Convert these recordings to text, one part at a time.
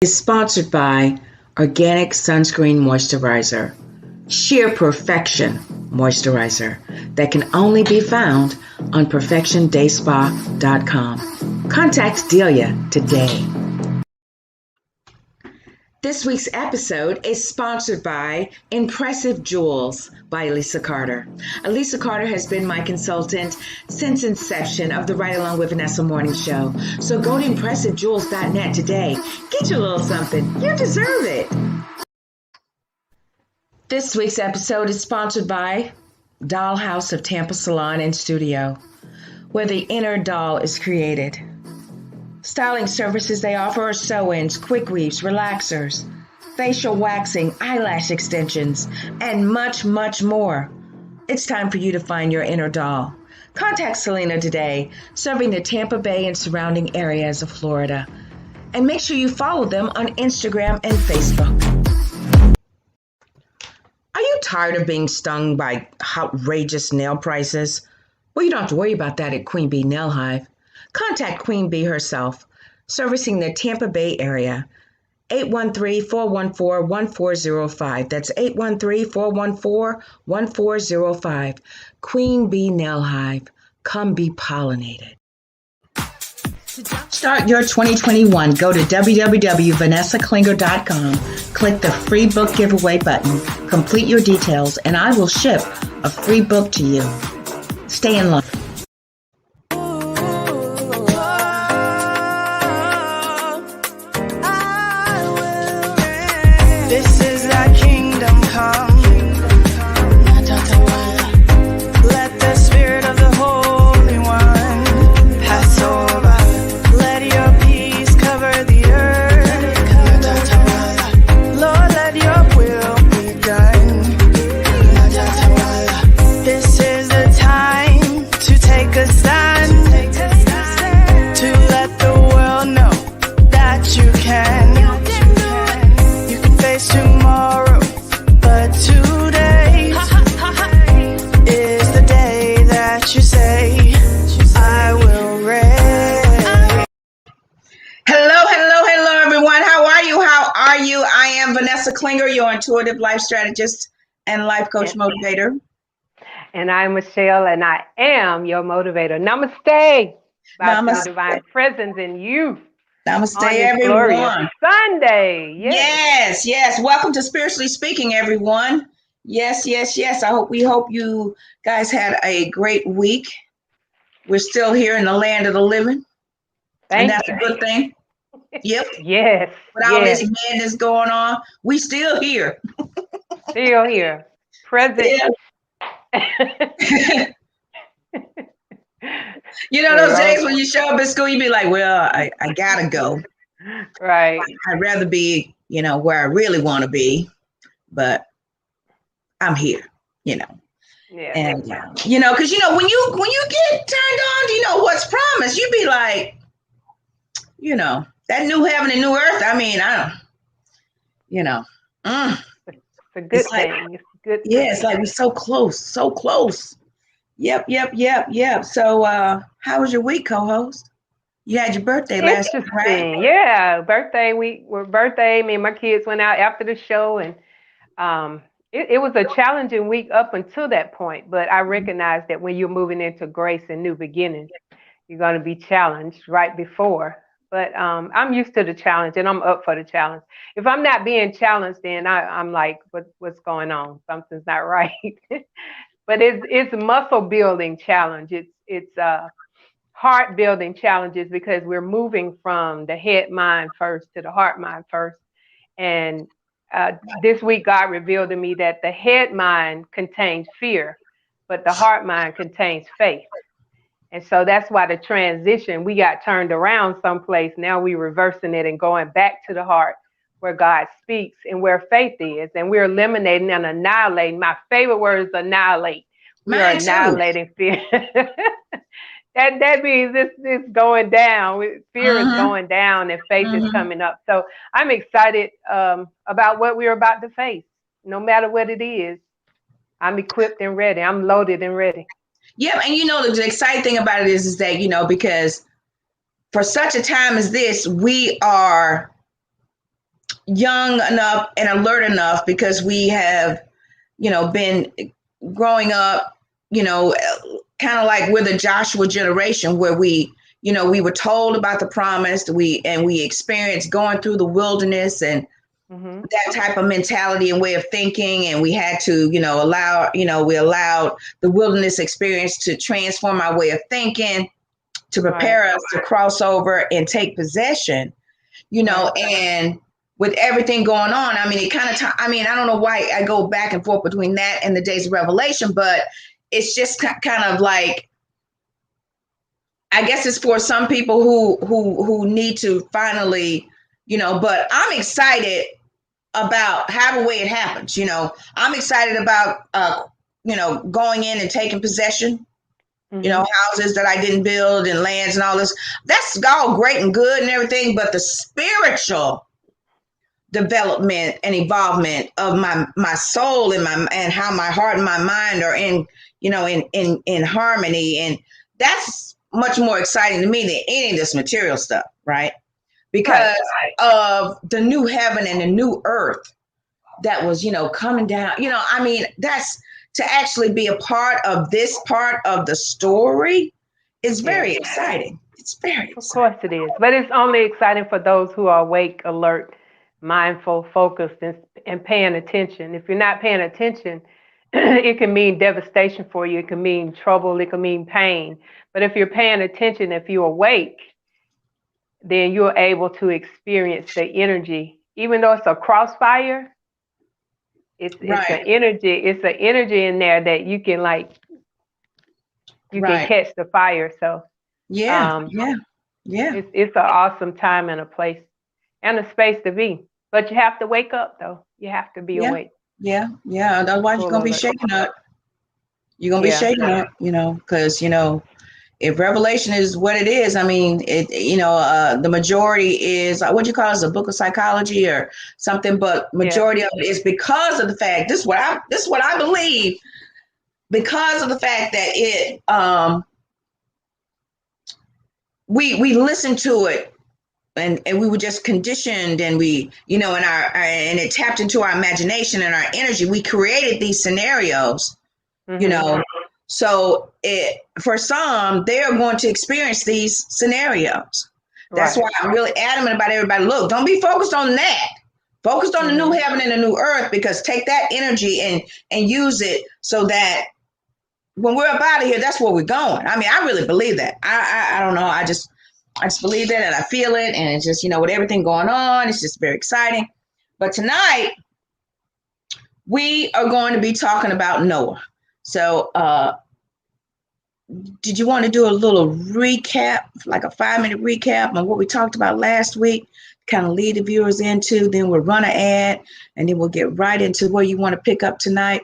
is sponsored by Organic Sunscreen Moisturizer, Sheer Perfection Moisturizer that can only be found on perfectiondayspa.com. Contact Delia today. This week's episode is sponsored by Impressive Jewels by Elisa Carter. Elisa Carter has been my consultant since inception of the Right Along with Vanessa morning show. So go to ImpressiveJewels.net today. Get your little something. You deserve it. This week's episode is sponsored by Dollhouse of Tampa Salon and Studio, where the inner doll is created. Styling services they offer are sew-ins, quick weaves, relaxers, facial waxing, eyelash extensions, and much, much more. It's time for you to find your inner doll. Contact Selena today, serving the Tampa Bay and surrounding areas of Florida. And make sure you follow them on Instagram and Facebook. Are you tired of being stung by outrageous nail prices? Well, you don't have to worry about that at Queen Bee Nail Hive. Contact Queen Bee herself, servicing the Tampa Bay area. 813-414-1405. That's 813-414-1405. Queen Bee Nail Hive. Come be pollinated. Start your 2021. Go to www.vanessaklinger.com. Click the free book giveaway button. Complete your details, and I will ship a free book to you. Stay in love. This is thy kingdom come. Let the spirit of the Holy One pass over. Let your peace cover the earth. Lord, let your will be done. This is the time to take a stand, to let the world know that you can. Tomorrow, but today is the day that you say, I will reign. Hello, everyone. How are you? I am Vanessa Klinger, your intuitive life strategist and life coach motivator. And I'm Michelle, and I am your motivator. Namaste. Namaste. Divine presence in you. Namaste, everyone. Sunday. Yes. Welcome to Spiritually Speaking, everyone. Yes. We hope you guys had a great week. We're still here in the land of the living. And that's a good thing. Yep. Yes. With all this madness going on, we still here. Still here. Present. Yeah. You know those days when you show up at school, you be like, well, I gotta go. Right. I'd rather be, where I really want to be, but I'm here, Yeah. And, because, when you get turned on, what's promised, you be like, that new heaven and new earth. I mean, It's a good thing. It's a good thing. Yeah, it's like we're so close. Yep. So, how was your week, co-host? You had your birthday last week, right? Yeah, birthday week. Me and my kids went out after the show, and it was a challenging week up until that point. But I recognize that when you're moving into grace and new beginnings, you're going to be challenged right before. But I'm used to the challenge, and I'm up for the challenge. If I'm not being challenged, then I'm like, what's going on? Something's not right. But it's muscle building challenge. It's heart building challenges, because we're moving from the head mind first to the heart mind first. And this week God revealed to me that the head mind contains fear, but the heart mind contains faith. And so that's why the transition, we got turned around someplace. Now we're reversing it and going back to the heart, where God speaks and where faith is. And we're eliminating and annihilating. My favorite word is annihilate. We are annihilating fear. That means it's going down. Fear is going down and faith is coming up. So I'm excited about what we're about to face. No matter what it is, I'm equipped and ready. I'm loaded and ready. Yeah, and the exciting thing about it is that, because for such a time as this, we are young enough and alert enough because we have, been growing up, kind of like we're the Joshua generation where we were told about the promise, we experienced going through the wilderness and Mm-hmm. that type of mentality and way of thinking, and we had to, we allowed the wilderness experience to transform our way of thinking, to Right. prepare us to cross over and take possession, Right. and with everything going on, I mean, it kind of, I don't know why I go back and forth between that and the days of Revelation, but it's just kind of like, I guess it's for some people who need to finally, but I'm excited about how the way it happens. I'm excited about, going in and taking possession, Mm-hmm. houses that I didn't build and lands and all this. That's all great and good and everything, but the spiritual development and involvement of my soul and how my heart and my mind are in harmony, and that's much more exciting to me than any of this material stuff, right? Right. Because of the new heaven and the new earth that was coming down. That's to actually be a part of this part of the story is very Yes. exciting. It's very Of exciting. course it is. But it's only exciting for those who are awake, alert, mindful, focused, and paying attention. If you're not paying attention, it can mean devastation for you. It can mean trouble. It can mean pain. But if you're paying attention, if you're awake, then you're able to experience the energy. Even though it's a crossfire, it's an Right, energy. It's an energy in there that you can right. catch the fire. So Yeah, um, yeah, yeah, it's an awesome time and a place and a space to be. But you have to wake up though. You have to be yeah, awake, yeah. Otherwise, you're full gonna be alert. shaken up. You're gonna be Yeah, shaken up, because if Revelation is what it is, I mean, the majority is what do you call it, a book of psychology or something, but yeah, majority of it is because of the fact. This is what I believe, because of the fact that we listened to it, and we were just conditioned, and we and and it tapped into our imagination and our energy. We created these scenarios, you mhm, know so for some, they are going to experience these scenarios. That's right, why I'm really adamant about everybody, look, don't be focused on that, focused on the new mhm, heaven and the new earth, because take that energy and use it so that when we're up out of here, that's where we're going. I mean, I really believe that. I don't know, I just believe that, and I feel it, and it's just, with everything going on, it's just very exciting. But tonight we are going to be talking about Noah. So did you want to do a little recap, like a 5-minute recap on what we talked about last week, kind of lead the viewers into, then we'll run an ad, and then we'll get right into where you want to pick up tonight,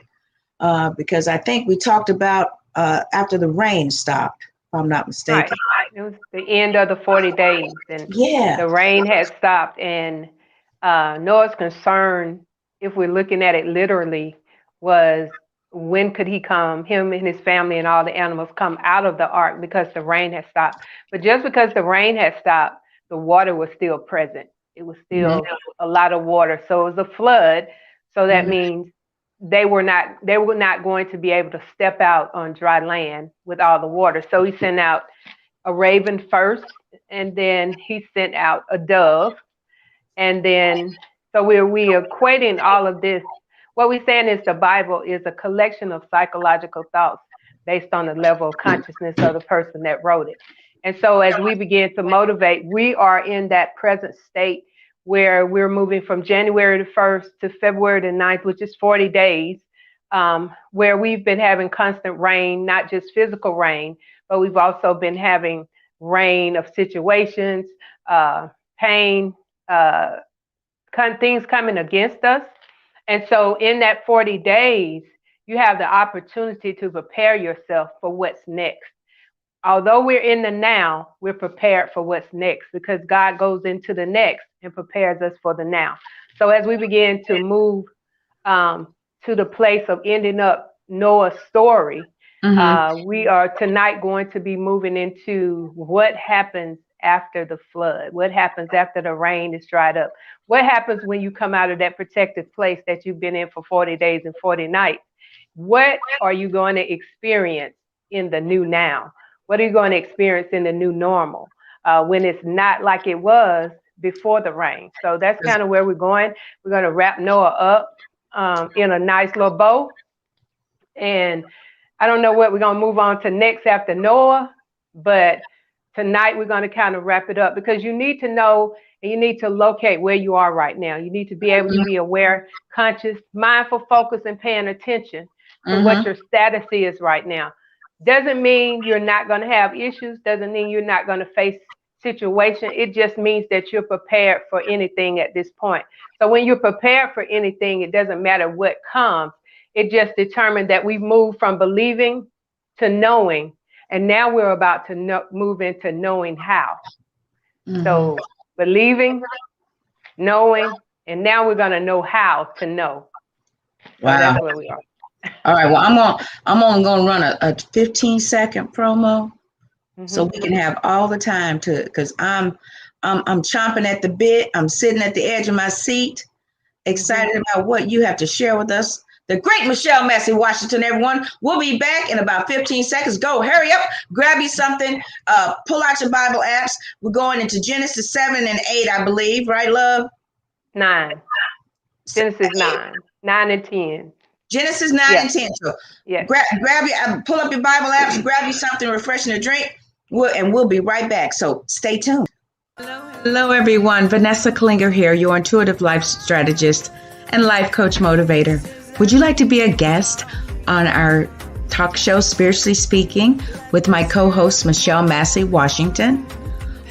because I think we talked about after the rain stopped, if I'm not right. mistaken. It was the end of the 40 days, and Yeah. the rain had stopped. And Noah's concern, if we're looking at it literally, was when could he come, him and his family and all the animals come out of the ark because the rain had stopped. But just because the rain had stopped, the water was still present. It was Mm-hmm. still a lot of water. So it was a flood. So that Mm-hmm. means they were not going to be able to step out on dry land with all the water. So he sent out a raven first, and then he sent out a dove, and then so we equating all of this. What we're saying is the Bible is a collection of psychological thoughts based on the level of consciousness of the person that wrote it. And so as we begin to motivate, we are in that present state where we're moving from January the 1st to February the 9th, which is 40 days, where we've been having constant rain, not just physical rain, but we've also been having rain of situations, pain, uh, things coming against us. And so in that 40 days, you have the opportunity to prepare yourself for what's next. Although we're in the now, we're prepared for what's next because God goes into the next and prepares us for the now. So as we begin to move to the place of ending up Noah's story, Mm-hmm. we are tonight going to be moving into what happens after the flood? What happens after the rain is dried up? What happens when you come out of that protected place that you've been in for 40 days and 40 nights? What are you going to experience in the new now? What are you going to experience in the new normal when it's not like it was before the rain? So that's kind of where we're going. We're going to wrap Noah up in a nice little bow. And I don't know what we're going to move on to next after Noah, but tonight we're going to kind of wrap it up, because you need to know and you need to locate where you are right now. You need to be able to be aware, conscious, mindful, focused, and paying attention to what your status is right now. Doesn't mean you're not going to have issues. Doesn't mean you're not going to face situation. It just means that you're prepared for anything at this point. So when you're prepared for anything, it doesn't matter what comes. It just determined that we've moved from believing to knowing, and now we're about to move into knowing how. So believing, knowing, and now we're going to know how to know. So that's where we are. All right. Well, I'm only going to run a 15-second promo, so we can have all the time to, because I'm chomping at the bit. I'm sitting at the edge of my seat, excited about what you have to share with us. The great Michelle Massey Washington, everyone. We'll be back in about 15 seconds. Go, hurry up, grab you something, pull out your Bible apps. We're going into Genesis 7 and 8, I believe, right, love? 9. Genesis 9. 9 and 10. Genesis 9 and 10. So grab your, pull up your Bible apps, grab you something refreshing to drink, and we'll be right back. So stay tuned. Hello, everyone. Vanessa Klinger here, your intuitive life strategist and life coach motivator. Would you like to be a guest on our talk show, Spiritually Speaking, with my co-host, Michelle Massey Washington?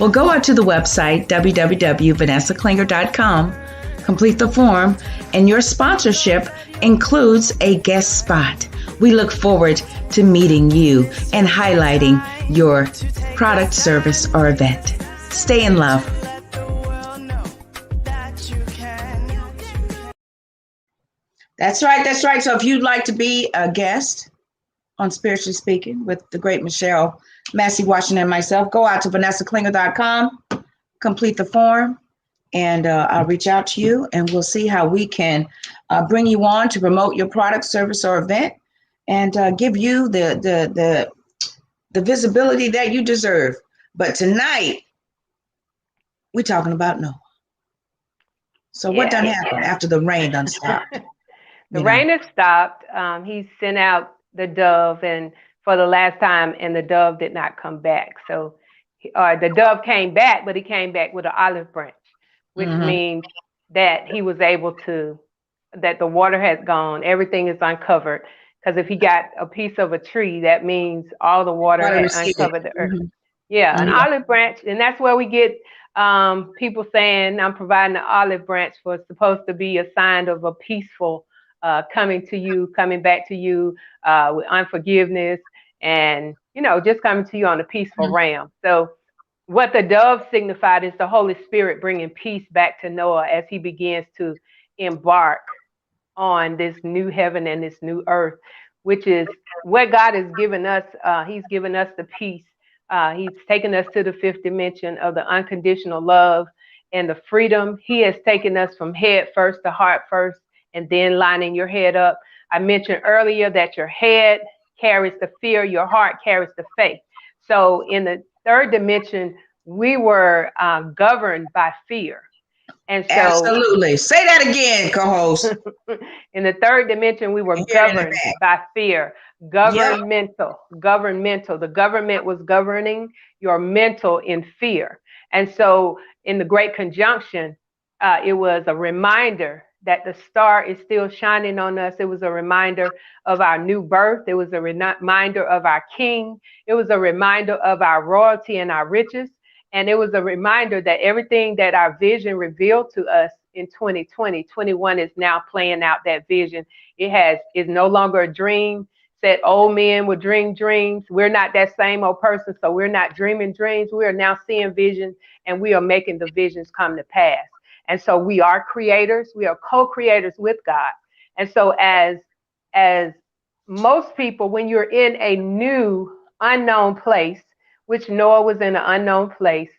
Well, go out to the website, www.vanessaklinger.com, complete the form, and your sponsorship includes a guest spot. We look forward to meeting you and highlighting your product, service, or event. Stay in love. That's right. That's right. So if you'd like to be a guest on Spiritually Speaking with the great Michelle Massey Washington and myself, go out to vanessaklinger.com, complete the form, and I'll reach out to you, and we'll see how we can bring you on to promote your product, service, or event, and give you the visibility that you deserve. But tonight, we're talking about Noah. So what done happened after the rain done stopped? The rain has stopped. He sent out the dove, and for the last time, and the dove did not come back. So the dove came back, but he came back with an olive branch, which means that he was able to, that the water has gone, everything is uncovered. Because if he got a piece of a tree, that means all the water had uncovered the earth. An olive branch, and that's where we get people saying, I'm providing an olive branch for, it's supposed to be a sign of a peaceful coming to you, coming back to you with unforgiveness, and, just coming to you on a peaceful realm. So what the dove signified is the Holy Spirit bringing peace back to Noah as he begins to embark on this new heaven and this new earth, which is what God has given us. He's given us the peace. He's taken us to the fifth dimension of the unconditional love and the freedom. He has taken us from head first to heart first, and then lining your head up. I mentioned earlier that your head carries the fear, your heart carries the faith. So in the third dimension, we were governed by fear. And so, absolutely. Say that again, co-host. In the third dimension, we were governed by fear. Governmental. The government was governing your mental in fear. And so in the Great Conjunction, it was a reminder that the star is still shining on us. It was a reminder of our new birth. It was a reminder of our King. It was a reminder of our royalty and our riches. And it was a reminder that everything that our vision revealed to us in 2020, 21 is now playing out that vision. Is no longer a dream. Said old men would dream dreams. We're not that same old person, so we're not dreaming dreams. We are now seeing visions, and we are making the visions come to pass. And so we are creators. We are co-creators with God. And so as most people, when you're in a new unknown place, which Noah was in an unknown place,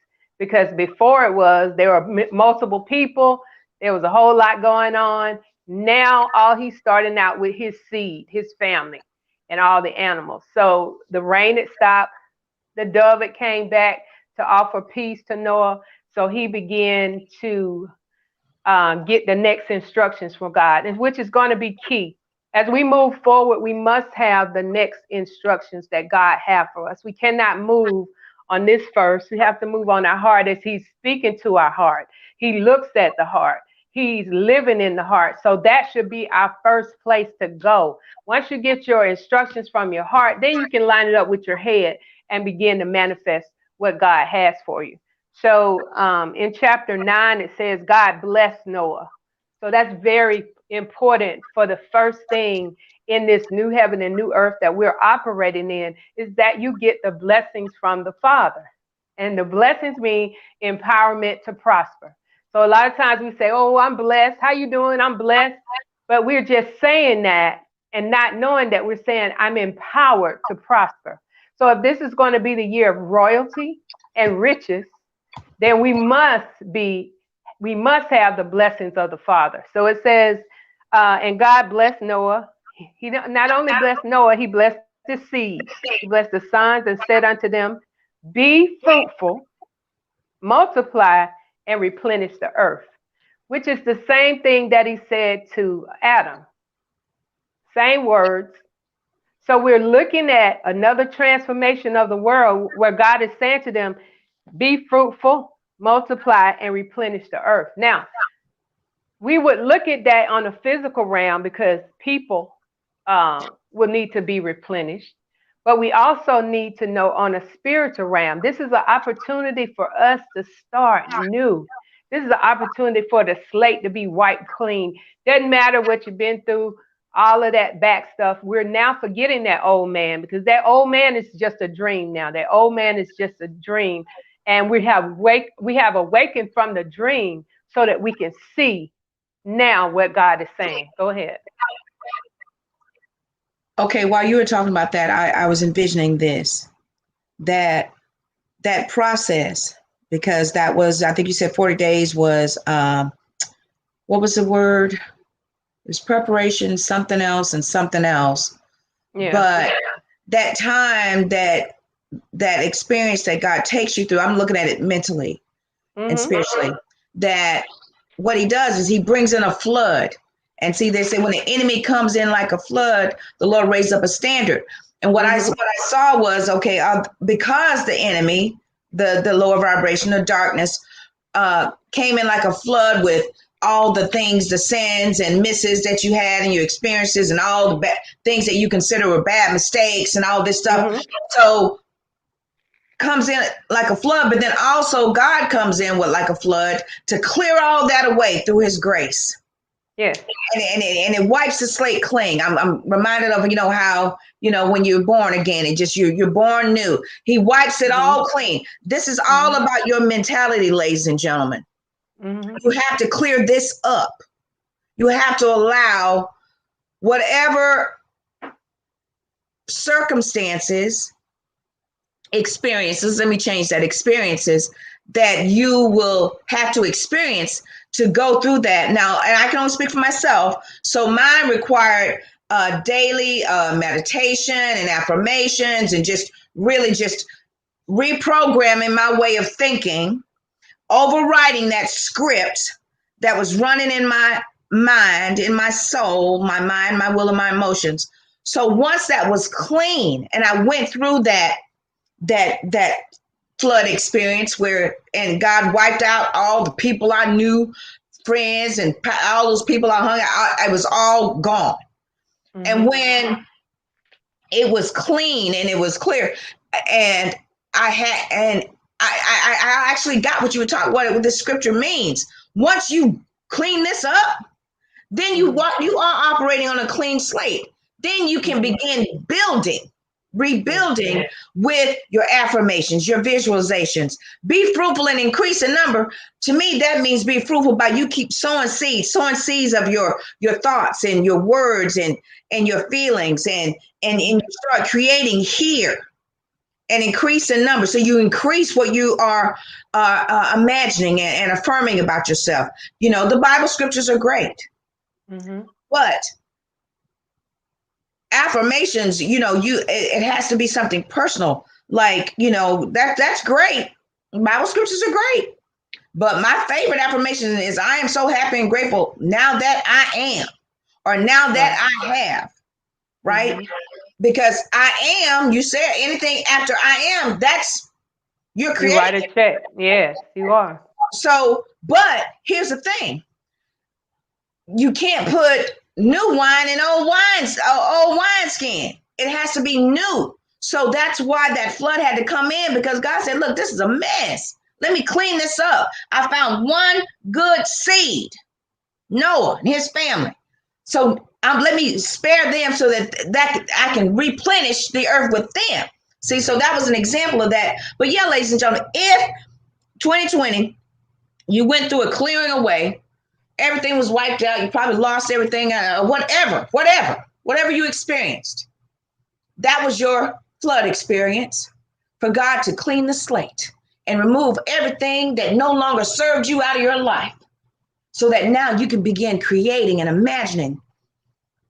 because before there were multiple people. There was a whole lot going on. Now all he's starting out with his seed, his family, and all the animals. So the rain had stopped. The dove had came back to offer peace to Noah. So he began to get the next instructions from God, and which is going to be key. As we move forward, we must have the next instructions that God has for us. We cannot move on this first. We have to move on our heart as he's speaking to our heart. He looks at the heart. He's living in the heart. So that should be our first place to go. Once you get your instructions from your heart, then you can line it up with your head and begin to manifest what God has for you. So in chapter 9, it says God blessed Noah. So that's very important for the first thing in this new heaven and new earth that we're operating in, is that you get the blessings from the Father. And the blessings mean empowerment to prosper. So a lot of times we say, oh, I'm blessed. How you doing? I'm blessed. But we're just saying that and not knowing that we're saying I'm empowered to prosper. So if this is going to be the year of royalty and riches, then we must have the blessings of the Father. So it says, and God blessed Noah. He not only blessed Noah, he blessed his seed. He blessed the sons and said unto them, be fruitful, multiply, and replenish the earth, which is the same thing that he said to Adam. Same words. So we're looking at another transformation of the world where God is saying to them, be fruitful, multiply, and replenish the earth. Now, we would look at that on a physical realm because people will need to be replenished. But we also need to know on a spiritual realm, this is an opportunity for us to start new. This is an opportunity for the slate to be wiped clean. Doesn't matter what you've been through, all of that back stuff. We're now forgetting that old man, because that old man is just a dream now. That old man is just a dream. And we have awakened from the dream so that we can see now what God is saying. Go ahead. Okay, while you were talking about that, I was envisioning that process, because that was, I think you said 40 days was, what was the word? It was preparation, something else, and something else. Yeah. But that time, that experience that God takes you through, I'm looking at it mentally and spiritually, that what he does is he brings in a flood. And see, they say when the enemy comes in like a flood, the Lord raised up a standard. And what I saw was, okay, because the enemy, the lower vibration, the darkness, came in like a flood with all the things, the sins and misses that you had in your experiences and all the bad things that you consider were bad mistakes and all this stuff. So comes in like a flood, but then also God comes in with like a flood to clear all that away through his grace. Yeah. And it wipes the slate clean. I'm reminded of, how, when you're born again, it just, you're born new. He wipes it all clean. This is all about your mentality, ladies and gentlemen. You have to clear this up. You have to allow whatever experiences that you will have to experience to go through that. Now, and I can only speak for myself. So mine required daily meditation and affirmations and just really just reprogramming my way of thinking, overriding that script that was running in my mind, in my soul, my mind, my will, and my emotions. So once that was clean and I went through that flood experience and God wiped out all the people I knew, friends, and all those people I hung out, it was all gone. And when it was clean and it was clear, and I actually got what you were talking, what the scripture means. Once you clean this up, then you are operating on a clean slate. Then you can begin rebuilding with your affirmations, your visualizations. Be fruitful and increase in number. To me, that means be fruitful by you keep sowing seeds of your thoughts and your words and your feelings and you start creating here and increase in number. So you increase what you are imagining and affirming about yourself. You know, the Bible scriptures are great, but affirmations, you know, it has to be something personal. Like, you know, that's great. Bible scriptures are great. But my favorite affirmation is I am so happy and grateful now that I am, or now that I have, right? Because I am, you said anything after I am, that's you're You write a creating. check. Yes, you are. So, but here's the thing. You can't put new wine in old wineskin. It has to be new. So that's why that flood had to come in, because God said, look, this is a mess. Let me clean this up. I found one good seed, Noah and his family. So let me spare them so that I can replenish the earth with them. See, so that was an example of that. But yeah, ladies and gentlemen, if 2020, you went through a clearing away, everything was wiped out, you probably lost everything, whatever you experienced, that was your flood experience for God to clean the slate and remove everything that no longer served you out of your life, so that now you can begin creating and imagining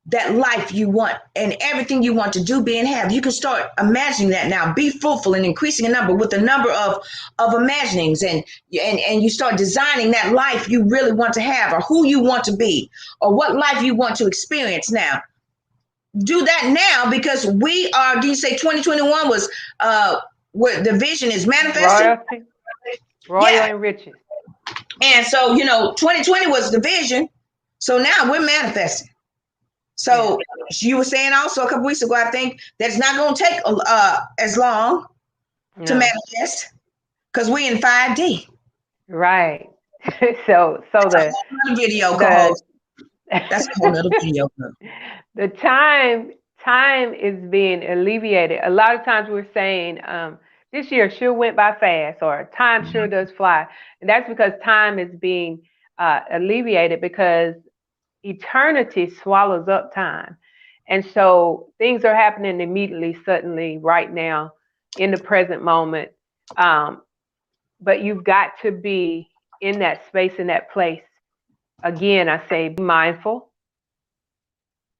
that life you want and everything you want to do, be, and have. You can start imagining that now. Be fruitful and increasing a number with the number of imaginings, and you start designing that life you really want to have, or who you want to be, or what life you want to experience now. Do that now, because we are, do you say 2021 was where the vision is manifesting? Royal Yeah. and riches. And so, you know, 2020 was the vision. So now we're manifesting. So you were saying also a couple weeks ago, I think, that it's not going to take as long to manifest, because we in 5D. Right. so That's the a whole video, the co-host. That's a whole other video. the time is being alleviated. A lot of times we're saying this year sure went by fast, or time sure does fly, and that's because time is being alleviated, because eternity swallows up time. And so things are happening immediately, suddenly, right now, in the present moment. But you've got to be in that space, in that place. Again, I say be mindful,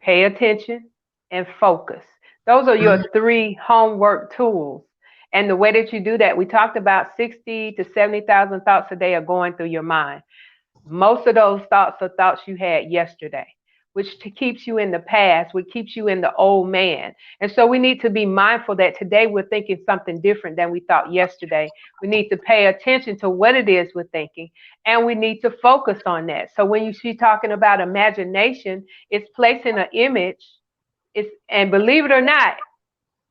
pay attention, and focus. Those are your three homework tools. And the way that you do that, we talked about 60 to 70,000 thoughts a day are going through your mind. Most of those thoughts are thoughts you had yesterday, which keeps you in the past, which keeps you in the old man. And so we need to be mindful that today we're thinking something different than we thought yesterday. We need to pay attention to what it is we're thinking, and we need to focus on that. So when you see talking about imagination, it's placing an image. And believe it or not,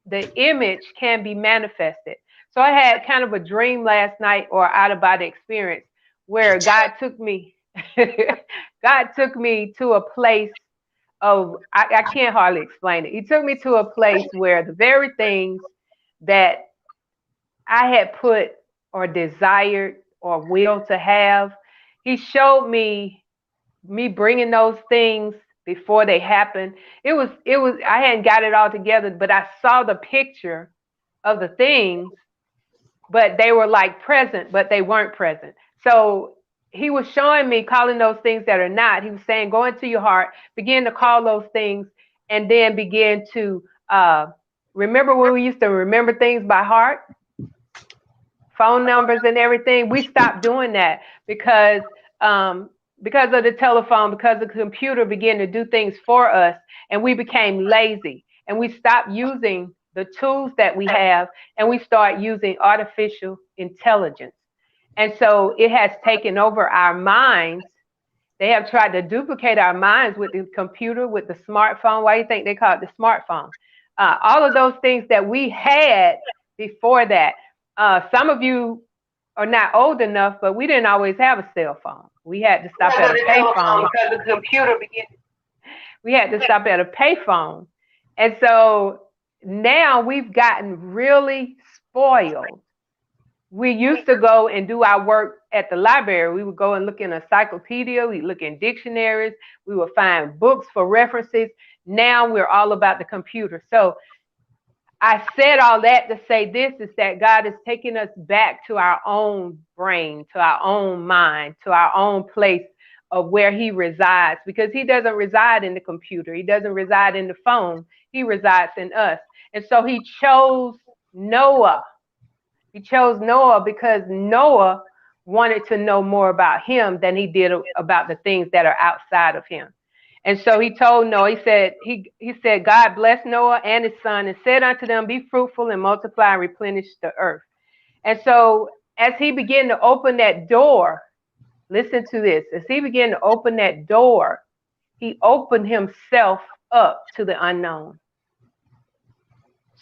the image can be manifested. So I had kind of a dream last night, or out of body experience, where God took me God took me to a place of, I can't hardly explain it. He took me to a place where the very things that I had put or desired or will to have, he showed me bringing those things before they happened. It was I hadn't got it all together, but I saw the picture of the things, but they were like present, but they weren't present. So he was showing me, calling those things that are not. He was saying, go into your heart, begin to call those things, and then begin to remember when we used to remember things by heart, phone numbers and everything. We stopped doing that because of the telephone, because the computer began to do things for us, and we became lazy, and we stopped using the tools that we have, and we start using artificial intelligence. And so it has taken over our minds. They have tried to duplicate our minds with the computer, with the smartphone. Why do you think they call it the smartphone? All of those things that we had before that. Some of you are not old enough, but we didn't always have a cell phone. We had to stop at a payphone because the computer began. We had to stop at a payphone. And so now we've gotten really spoiled. We used to go and do our work at the library. We would go and look in a encyclopedia, we look in dictionaries, we would find books for references. Now we're all about the computer. So I said all that to say this is that God is taking us back to our own brain, to our own mind, to our own place of where he resides, because he doesn't reside in the computer. He doesn't reside in the phone. He resides in us. And so he chose Noah. He chose Noah because Noah wanted to know more about him than he did about the things that are outside of him. And so he told Noah, he said, God blessed Noah and his son and said unto them, be fruitful and multiply and replenish the earth. And so as he began to open that door, listen to this, as he began to open that door, he opened himself up to the unknown.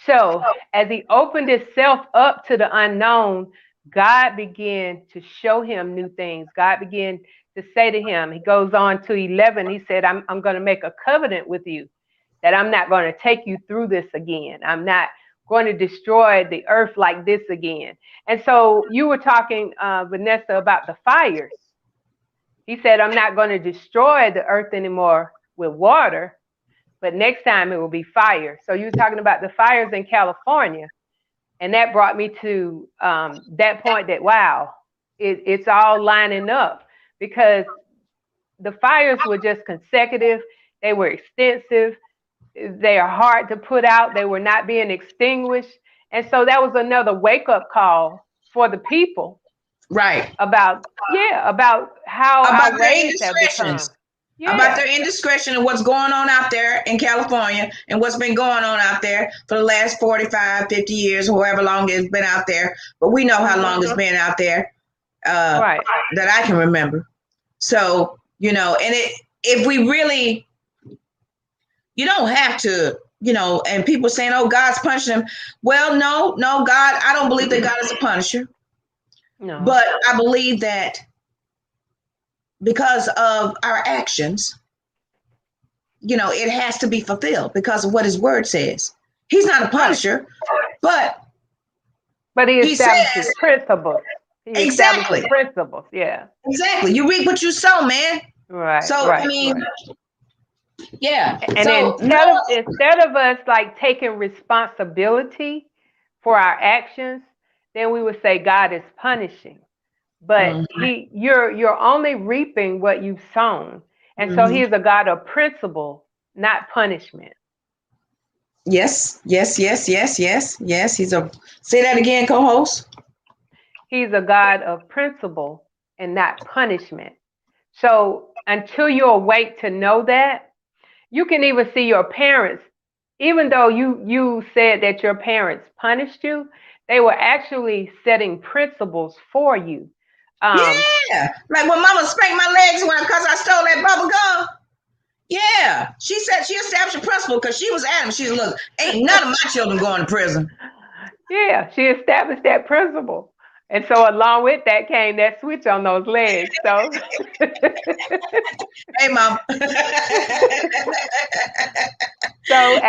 So as he opened himself up to the unknown, God began to show him new things. God began to say to him, he goes on to 11, he said, I'm going to make a covenant with you that I'm not going to take you through this again. I'm not going to destroy the earth like this again. And so you were talking, Vanessa, about the fires. He said, I'm not going to destroy the earth anymore with water, but next time it will be fire. So you were talking about the fires in California. And that brought me to that point that, wow, it's all lining up, because the fires were just consecutive. They were extensive. They are hard to put out. They were not being extinguished. And so that was another wake-up call for the people. Right. About how our ways have become. Yeah. About their indiscretion and what's going on out there in California and what's been going on out there for the last 45, 50 years, however long it's been out there. But we know how long it's been out there that I can remember. So, and if we really, you don't have to, and people saying, oh, God's punishing them. Well, no, God, I don't believe that God is a punisher. No. But I believe that because of our actions, it has to be fulfilled because of what his word says. He's not a punisher, but he establishes principles. He exactly. establishes principles, yeah. Exactly. You reap what you sow, man. Right. So, right, I mean, right. Yeah. And so, instead of us like taking responsibility for our actions, then we would say God is punishing. But you're only reaping what you've sown. And so he is a God of principle, not punishment. Yes. He's say that again, co-host. He's a God of principle and not punishment. So until you're awake to know that, you can even see your parents, even though you said that your parents punished you, they were actually setting principles for you. Yeah, like when Mama spanked my legs because I stole that bubble gum. Yeah, she said she established a principle because she was adamant. She said, "Look, ain't none of my children going to prison." Yeah, she established that principle, and so along with that came that switch on those legs. So, hey, Mom. So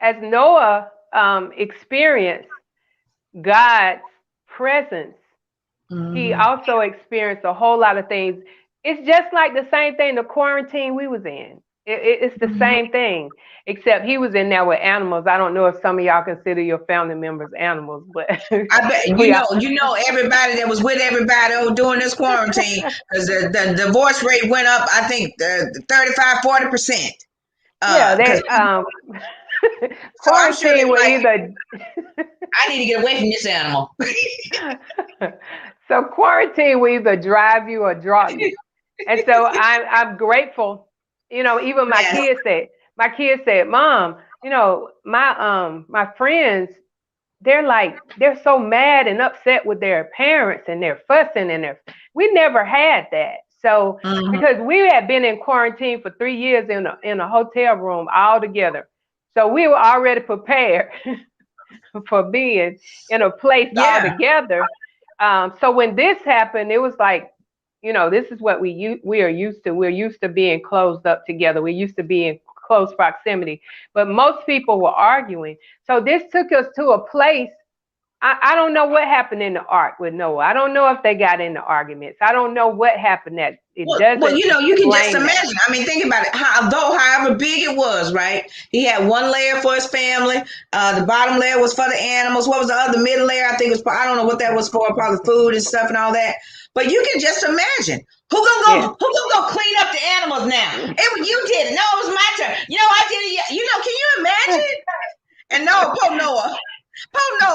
as Noah experienced God's presence, he also experienced a whole lot of things. It's just like the same thing, the quarantine we was in. It's the same thing, except he was in there with animals. I don't know if some of y'all consider your family members animals, but I bet you know everybody that was with everybody during this quarantine, because the divorce rate went up, I think 35-40%. Quarantine will either I need to get away from this animal. So quarantine will either drive you or draw you. And so I'm grateful. Even my kids said, Mom, my friends, they're so mad and upset with their parents and they're fussing we never had that. So because we had been in quarantine for 3 years in a hotel room all together. So we were already prepared for being in a place all together. So when this happened, it was like, this is what we are used to. We're used to being closed up together. We're used to being in close proximity. But most people were arguing. So this took us to a place. I don't know what happened in the ark with Noah. I don't know if they got into arguments. I don't know what happened. That it Well, doesn't you can just explain that. imagine. I mean, think about it. However big it was, right? He had one layer for his family. The bottom layer was for the animals. What was the other middle layer? I think it was. I don't know what that was for. Probably food and stuff and all that. But you can just imagine Yeah. who gonna go clean up the animals now? You did it. No, it was my turn. I did it. Can you imagine? And no, poor Noah. First of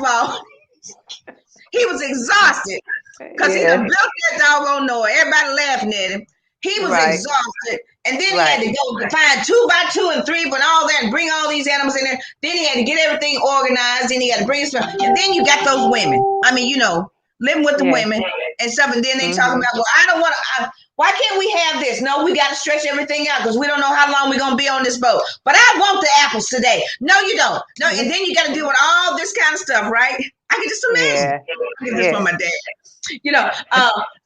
all, he was exhausted. Because he done Yes. built that doggone Noah. Everybody laughing at him. He was Right. exhausted. And then he Right. had to go find 2 by 2 and 3, but all that, and bring all these animals in there. Then he had to get everything organized. Then he had to bring stuff. And then you got those women. I mean, living with the Yes. women and stuff. And then they talk Mhm. about, well, I don't want to. Why can't we have this? No, we got to stretch everything out because we don't know how long we're going to be on this boat. But I want the apples today. No, you don't. No, and then you got to deal with all this kind of stuff, right? I can just imagine. Yeah. I get this Yes. from my dad.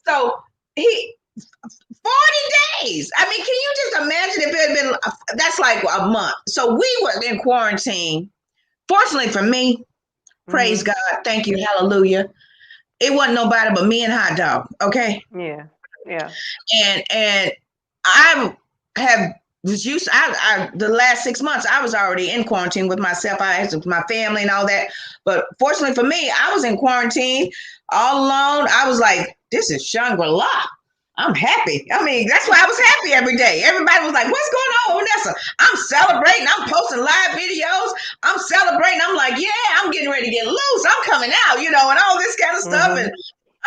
So he 40 days. I mean, can you just imagine if it had been, that's like a month. So we were in quarantine. Fortunately for me, praise God, thank you, hallelujah. It wasn't nobody but me and Hot Dog, okay? Yeah. Yeah. And I have was used. The last 6 months I was already in quarantine with myself. I had my family and all that. But fortunately for me, I was in quarantine all alone. I was like, this is Shangri-La. I'm happy. I mean, that's why I was happy every day. Everybody was like, what's going on, Vanessa? I'm celebrating. I'm posting live videos. I'm celebrating. I'm like, yeah, I'm getting ready to get loose. I'm coming out, and all this kind of stuff. And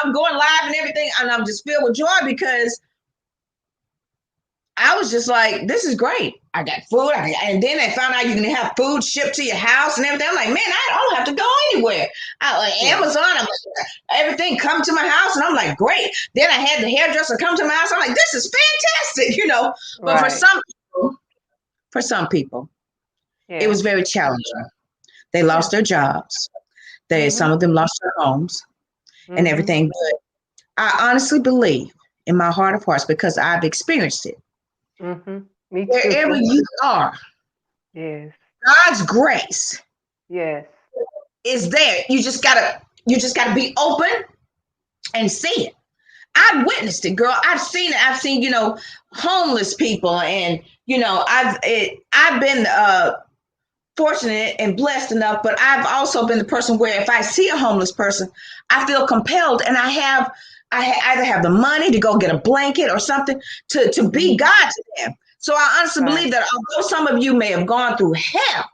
I'm going live and everything. And I'm just filled with joy because I was just like, this is great. I got food. And then they found out you can have food shipped to your house and everything. I'm like, man, I don't have to go anywhere. Amazon, everything come to my house. And I'm like, great. Then I had the hairdresser come to my house. I'm like, this is fantastic, But Right. for some people, Yeah. it was very challenging. They lost their jobs. Some of them lost their homes and everything. But I honestly believe in my heart of hearts, because I've experienced it. Me too. Wherever you are, Yes. God's grace Yes. is there. You just gotta be open and see it. I've witnessed it, girl. I've seen it. I've seen, homeless people, and I've been fortunate and blessed enough, but I've also been the person where if I see a homeless person, I feel compelled, and I either have the money to go get a blanket or something to be God to them. So I honestly believe that although some of you may have gone through hell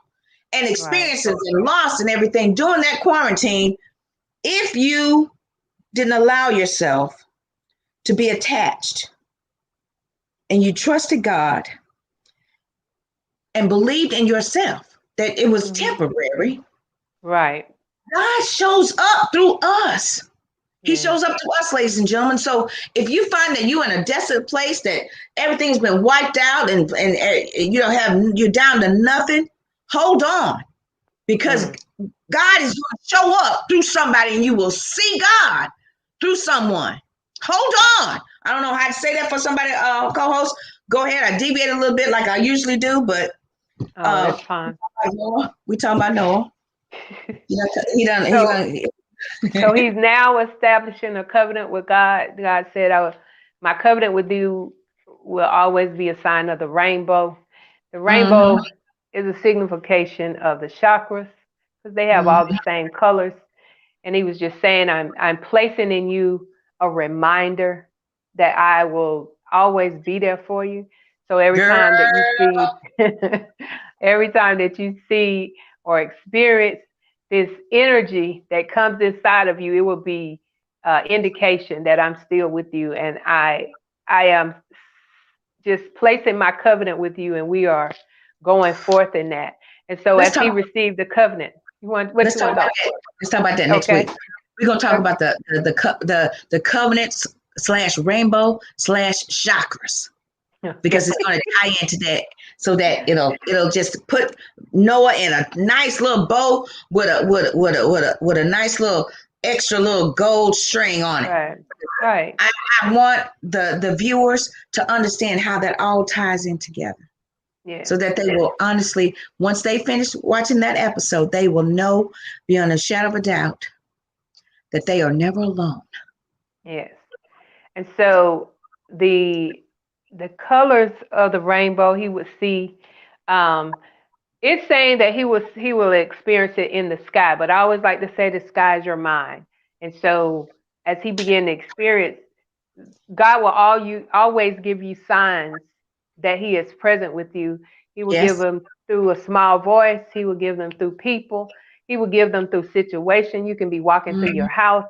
and experiences and loss and everything during that quarantine, if you didn't allow yourself to be attached and you trusted God and believed in yourself that it was temporary, right? God shows up through us. He shows up to us, ladies and gentlemen. So if you find that you're in a desolate place, that everything's been wiped out and you're down to nothing, hold on, because God is going to show up through somebody, and you will see God through someone. Hold on. I don't know how to say that for somebody, co-host. Go ahead. I deviate a little bit like I usually do, but that's fine. We talking about Noah. So he's now establishing a covenant with God. God said, my covenant with you will always be a sign of the rainbow. The rainbow is a signification of the chakras, because they have all the same colors. And he was just saying, I'm placing in you a reminder that I will always be there for you. So every time that you see or experience this energy that comes inside of you, it will be indication that I'm still with you, and I am just placing my covenant with you, and we are going forth in that. And so as he received the covenant, let's talk about that next week. We're gonna talk about the covenants / rainbow / chakras, because it's gonna tie into that, so that it'll just put Noah in a nice little bow with a nice little extra little gold string on it. Right. I want the viewers to understand how that all ties in together. Yeah. so that they will honestly, once they finish watching that episode, they will know beyond a shadow of a doubt that they are never alone. Yes. And so the colors of the rainbow he would see, um, it's saying that he will experience it in the sky, but I always like to say the sky is your mind. And so as he began to experience, God will always give you signs that He is present with you. He will give Yes. them through a small voice. He will give them through people. He will give them through situation. You can be walking through your Mhm. house,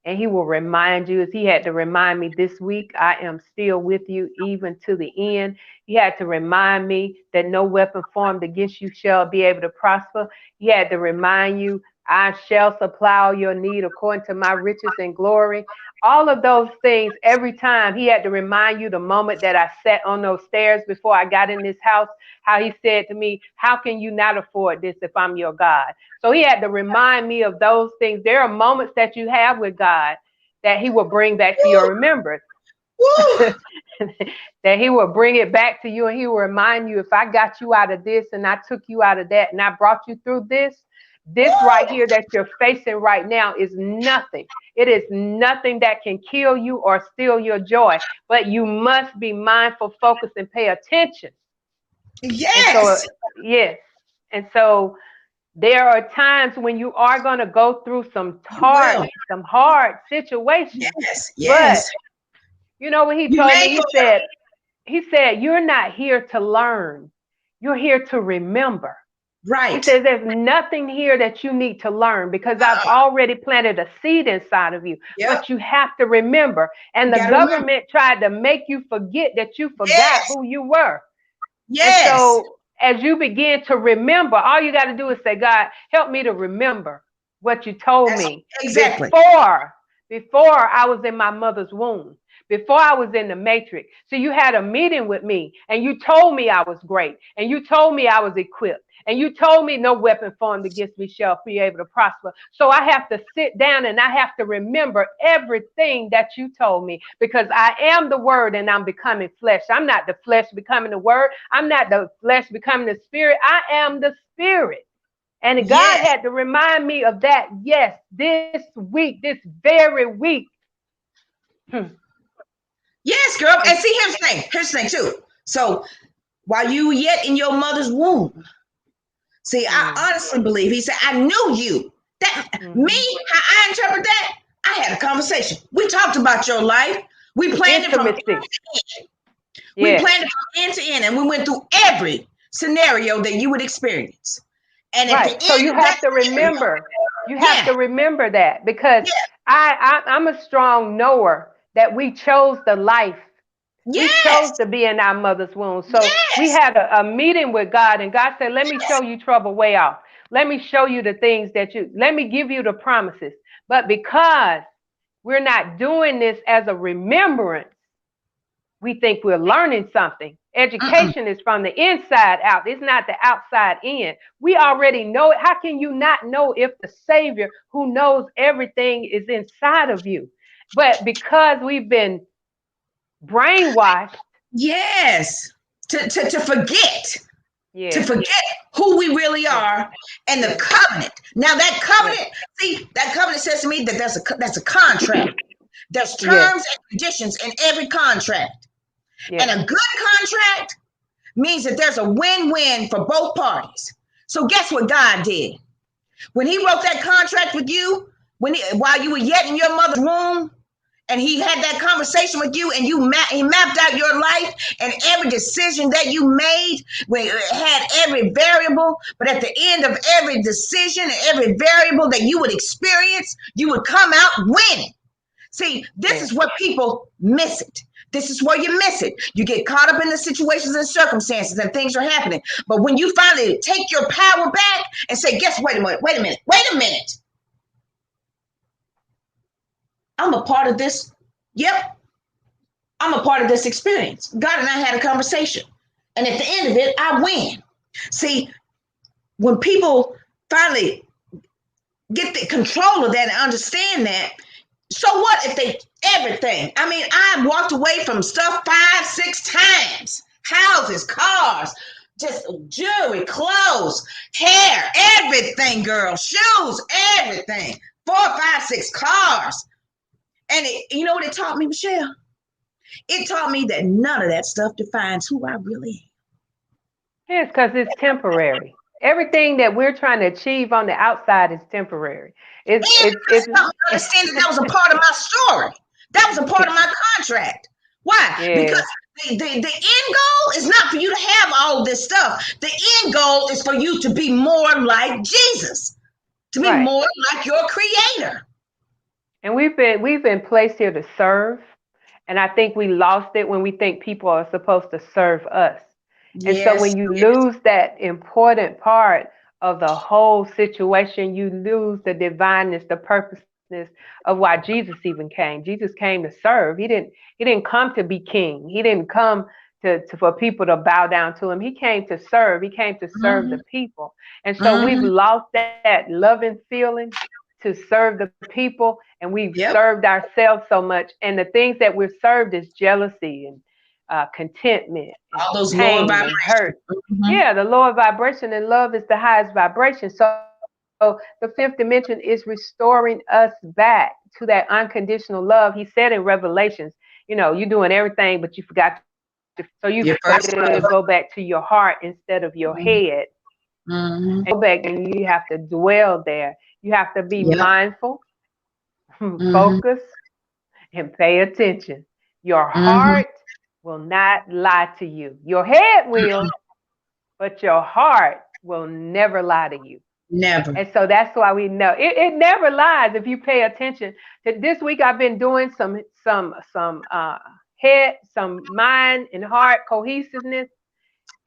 and He will remind you, as He had to remind me this week, I am still with you even to the end. He had to remind me that no weapon formed against you shall be able to prosper. He had to remind you, I shall supply all your need according to my riches and glory. All of those things, every time he had to remind you the moment that I sat on those stairs before I got in this house, how he said to me, how can you not afford this if I'm your God? So he had to remind me of those things. There are moments that you have with God that he will bring back to your Woo, remembrance. woo. That he will bring it back to you, and he will remind you, if I got you out of this and I took you out of that and I brought you through this right Woo. here that you're facing right now is nothing. It is nothing that can kill you or steal your joy, but you must be mindful, focus, and pay attention. And so, Yes. yes. And so there are times when you are going to go through You will. some hard situations, Yes. but Yes. you know what he You told made me? for He said, you're not here to learn. You're here to remember. it. He Right. says, there's nothing here that you need to learn because I've Uh-uh. already planted a seed inside of you. Yep. But you have to remember. And You the got to remember. government tried to make you forget that you forgot Yes. who you were. And Yes. so as you begin to remember, all you got to do is say, God, help me to remember what you told That's me exactly. before I was in my mother's womb, before I was in the matrix. So you had a meeting with me and you told me I was great and you told me I was equipped. And you told me no weapon formed against me shall be able to prosper. So I have to sit down and I have to remember everything that you told me because I am the word and I'm becoming flesh. I'm not the flesh becoming the word. I'm not the flesh becoming the spirit. I am the spirit. And God Yes. had to remind me of that. Yes, this week, this very week. Hmm. Yes, girl. And, And see, here's the thing. Here's the thing too. So while you were yet in your mother's womb, see, I mm, honestly believe he said, I knew you. That me, mm-hmm. how I interpret that, I had a conversation. We talked about your life. We planned it from end Intimacy. to end. We Yes. planned it from end to end, and we went through every scenario that you would experience. And at the Right. So end you of that have to scenario, remember. You have yeah, to remember that because yeah, I'm a strong knower that we chose the life. We chose yes, to be in our mother's womb. So we yes, had a meeting with God, and God said, let me show you trouble way off. Let me show you the things let me give you the promises. But because we're not doing this as a remembrance, we think we're learning something. mm-mm, Education is from the inside out. It's not the outside in. We already know it. How can you not know if the Savior who knows everything is inside of you? But because we've been brainwashed, yes, to forget. To yes, forget who we really yes, are and the yes, covenant. Now that yes, covenant, see, that covenant says to me that that's a contract. There's yes, terms and conditions in every contract. And yes, a good contract means that there's a win-win for both parties. So guess what God did? When he wrote that contract with you, while you were yet in your mother's womb, and he had that conversation with you and he mapped out your life and every decision that you made, when it had every variable, but at the end of every decision and every variable that you would experience, you would come out winning. See, this yes, is where people miss it. This is where you miss it. You get caught up in the situations and circumstances and things are happening. But when you finally take your power back and say, guess, wait a minute. I'm a part of this. Yep, I'm a part of this experience. God and I had a conversation. And at the end of it, I win. See, when people finally get the control of that and understand that, so what if they everything? I mean, I walked away from stuff 5, 6 times. Houses, cars, just jewelry, clothes, hair, everything, girl, shoes, everything. 4, 5, 6 cars. And you know what it taught me, Michelle? It taught me that none of that stuff defines who I really Yes, because it's temporary. Everything that we're trying to achieve on the outside is temporary. am. It's And it's I started to understand that was a part of my story. That was a part of my contract. Why? Because yes, the end goal is not for you to have all this stuff. The end goal is for you to be more like Jesus, to be right. more like your creator. And we've been placed here to serve, and I think we lost it when we think people are supposed to serve us. And so Yes. when you lose that important part of the whole situation, you lose the divineness, the purposeness of why Jesus even came. Jesus came to serve. He didn't come to be king. He didn't come to for people to bow down to him. He came to serve. He came to serve Mm-hmm. the people. And so we've Mm-hmm. lost that loving feeling to serve the people, and we've Yep. served ourselves so much. And the things that we're served is jealousy and contentment and All those lower pain and vibrations. hurt. Mm-hmm. Yeah, the lower vibration, and love is the highest vibration. So the fifth dimension is restoring us back to that unconditional love. He said in Revelations, you're doing everything, but you forgot so you've Your got first to love. go back to your heart instead of your head. Mm-hmm. And go back, and you have to dwell there. You have to be Yep. mindful, Mm-hmm. focus, and pay attention. Your Mm-hmm. heart will not lie to you. Your head will, but your heart will never lie to you. Never. And so that's why we know it never lies if you pay attention. This week I've been doing some head, some mind and heart cohesiveness,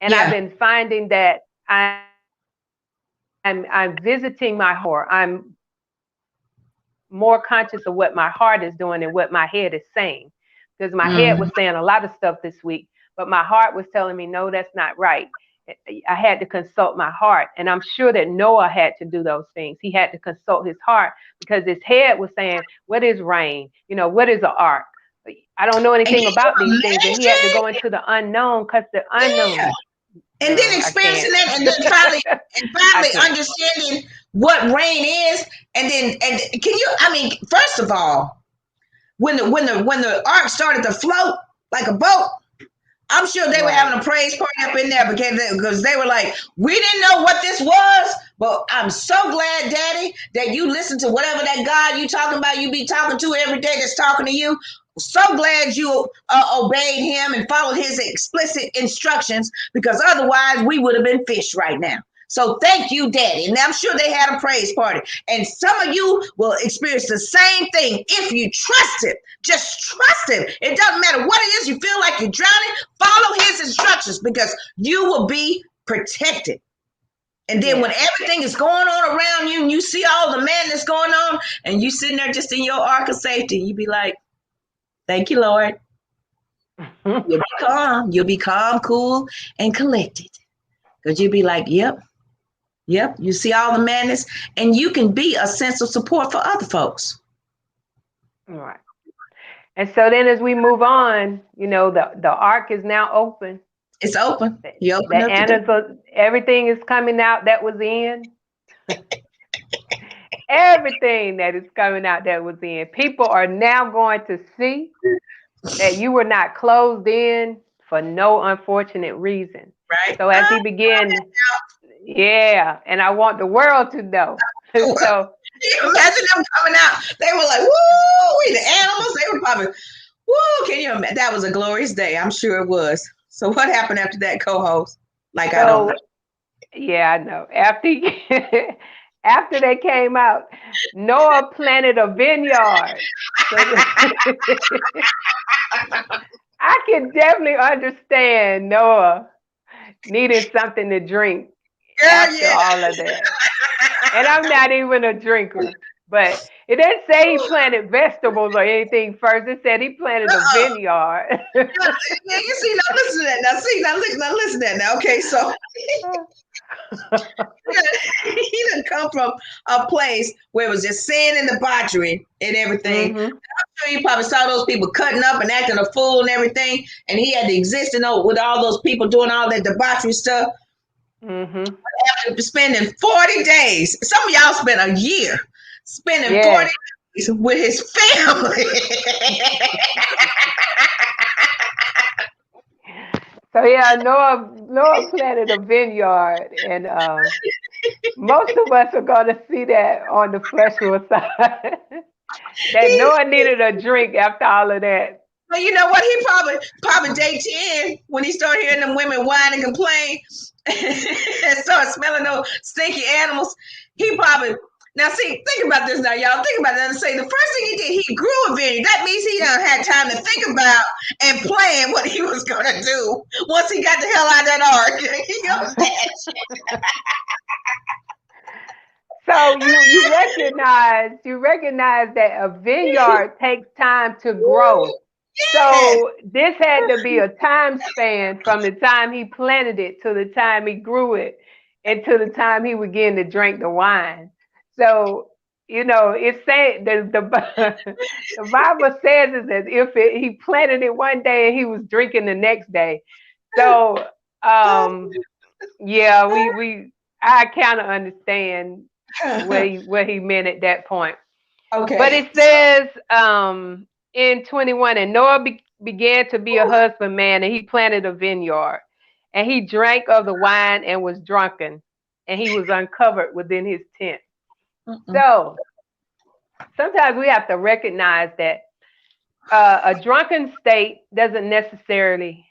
and I've Yeah. been finding that I'm visiting my heart more. I'm more conscious of what my heart is doing and what my head is saying. Because my head Mm-hmm. was saying a lot of stuff this week, but my heart was telling me, no, that's not right. I had to consult my heart. And I'm sure that Noah had to do those things. He had to consult his heart because his head was saying, what is rain? What is an ark? I don't know And anything can about you these things. And he had to imagine? go into the unknown because the Yeah. unknown, And then no, I experiencing can't. that, and then I finally can't. understanding what rain is, and can you? I mean, first of all, when the ark started to float like a boat, I'm sure they were Right. having a praise party up in there because they were like, we didn't know what this was, but I'm so glad, Daddy, that you listen to whatever that God you talking about, you be talking to every day that's talking to you. So glad you obeyed him and followed his explicit instructions because otherwise we would have been fish right now. So thank you, Daddy. And I'm sure they had a praise party. And some of you will experience the same thing if you trust him. Just trust him. It doesn't matter what it is you feel like you're drowning. Follow his instructions because you will be protected. And then when Yes. everything is going on around you and you see all the madness going on and you sitting there just in your ark of safety, you be like, thank you, Lord. You'll be calm. You'll be calm, cool, and collected. Because you'll be like, yep, yep. You see all the madness, and you can be a sense of support for other folks. Right. And so then as we move on, the ark is now open. It's open. The, You the open up the door. answer, everything is coming out that was in. Everything that is coming out that was in. People are now going to see that you were not closed in for no unfortunate reason. Right? So as he began, yeah, and I want the world to know. So Can you imagine them coming out? They were like, woo, we the animals. They were probably, woo, can you imagine? That was a glorious day. I'm sure it was. So what happened after that, co-host? Like, I don't know. so yeah, I know. After they came out, Noah planted a vineyard. So I can definitely understand Noah needing something to drink Girl, after yeah. all of that. And I'm not even a drinker, but It didn't say he planted vegetables or anything first. It said he planted a Uh-uh. vineyard. Yeah, you see, now listen to that. Now listen to that. Now, okay, so he didn't come from a place where it was just sin and debauchery and everything. Mm-hmm. Sure, he probably saw those people cutting up and acting a fool and everything, and he had to exist with all those people doing all that debauchery stuff. Mm-hmm. After spending 40 days, some of y'all spent a year spending Yes. 40 days with his family. So yeah, Noah planted a vineyard, and most of us are going to see that on the fleshful side. That Noah needed a drink after all of that. Well, you know what? He probably day 10 when he started hearing them women whine and complain and started smelling those stinky animals. He probably now see, think about this now, y'all. Think about that and say the first thing he did, he grew a vineyard. That means he done had time to think about and plan what he was gonna do once he got the hell out of that ark. You understand? So you recognize that a vineyard takes time to grow. So this had to be a time span from the time he planted it to the time he grew it and to the time he began to drink the wine. So, it said the Bible says is that if he planted it one day and he was drinking the next day. So, yeah, I kind of understand what he meant at that point. Okay. But it says in 21, and Noah began to be a husbandman, and he planted a vineyard, and he drank of the wine and was drunken, and he was uncovered within his tent. So sometimes we have to recognize that a drunken state isn't necessarily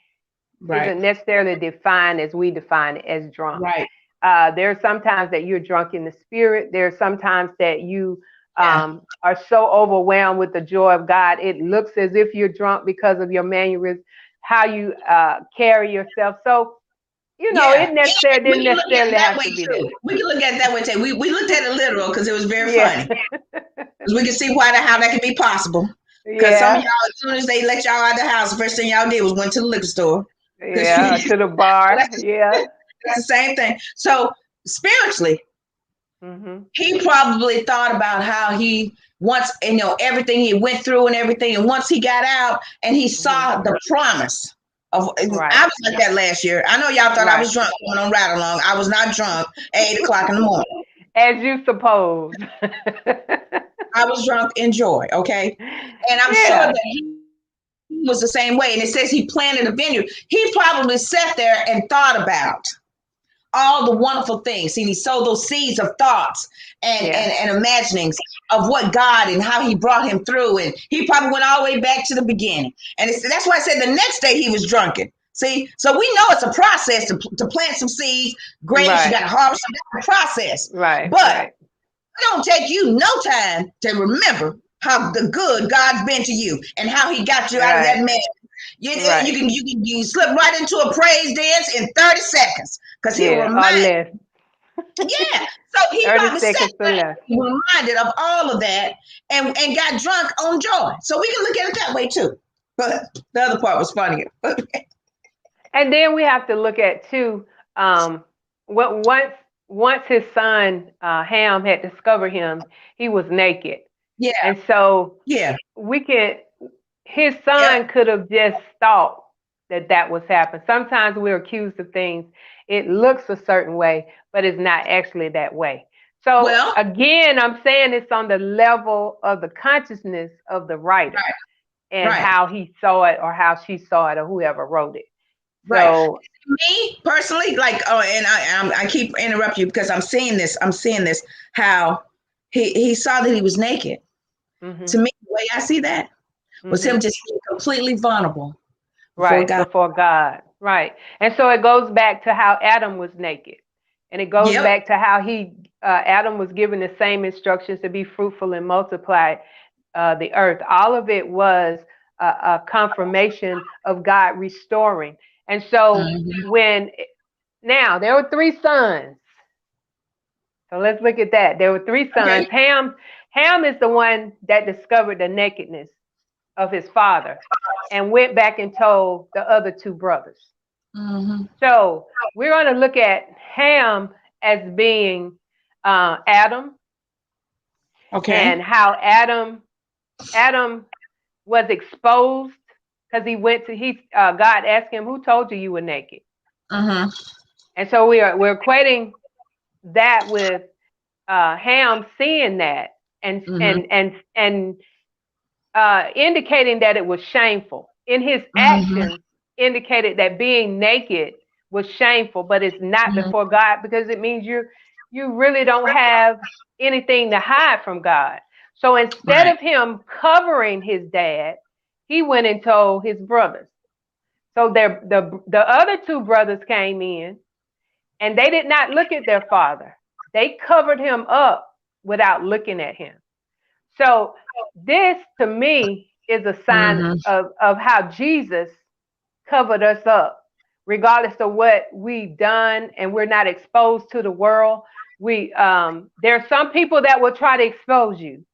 defined as we define it as drunk. Right. There are sometimes that you're drunk in the spirit. There are sometimes that you are so overwhelmed with the joy of God, it looks as if you're drunk because of your mannerisms, how you carry yourself. So, it didn't necessarily have to be that. We can look at it that way too. We looked at it literal because it was very funny. We can see how that could be possible. Because some of y'all, as soon as they let y'all out of the house, the first thing y'all did was went to the liquor store. Yeah, to the bar. That's the same thing. So spiritually, he probably thought about how he once, everything he went through and everything. And once he got out and he saw the promise of, I was like that last year. I know y'all thought I was drunk going on ride along. I was not drunk at 8:00 in the morning. As you suppose. I was drunk in joy. Okay. And I'm sure that he was the same way. And it says he planted a vineyard. He probably sat there and thought about all the wonderful things. See, he sowed those seeds of thoughts and imaginings of what God and how he brought him through. And he probably went all the way back to the beginning. And that's why I said the next day he was drunken. See, so we know it's a process to plant some seeds, grapes, you got to harvest some process. Right. But it don't take you no time to remember how the good God's been to you and how he got you out of that mess. You can slip right into a praise dance in 30 seconds because he'll remind. So he probably reminded of all of that and got drunk on joy. So we can look at it that way too. But the other part was funnier. And then we have to look at too, once his son Ham had discovered him, he was naked. Yeah. And so his son could have just thought that was happening. Sometimes we're accused of things. It looks a certain way, but it's not actually that way. So again, I'm saying it's on the level of the consciousness of the writer and how he saw it or how she saw it or whoever wrote it. So me personally, and I keep interrupting you because I'm seeing this, how he saw that he was naked. To me, the way I see that was him just being completely vulnerable. Before God. Right. And so it goes back to how Adam was naked. And it goes back to how Adam was given the same instructions to be fruitful and multiply the earth. All of it was a confirmation of God restoring. And so now there were 3 sons. So let's look at that. There were 3 sons. Ham Ham is the one that discovered the nakedness of his father and went back and told the other two brothers. Mm-hmm. So we're going to look at Ham as being Adam, Okay. and how Adam was exposed because he went to God asked him, "Who told you you were naked?" Mm-hmm. And so we're equating that with Ham seeing that and indicating that it was shameful. In his actions, indicated that being naked was shameful, but it's not before God, because it means you really don't have anything to hide from God. So instead of him covering his dad, he went and told his brothers. So the other two brothers came in, and they did not look at their father. They covered him up without looking at him. So this, to me, is a sign of how Jesus covered us up, regardless of what we've done, and we're not exposed to the world. There are some people that will try to expose you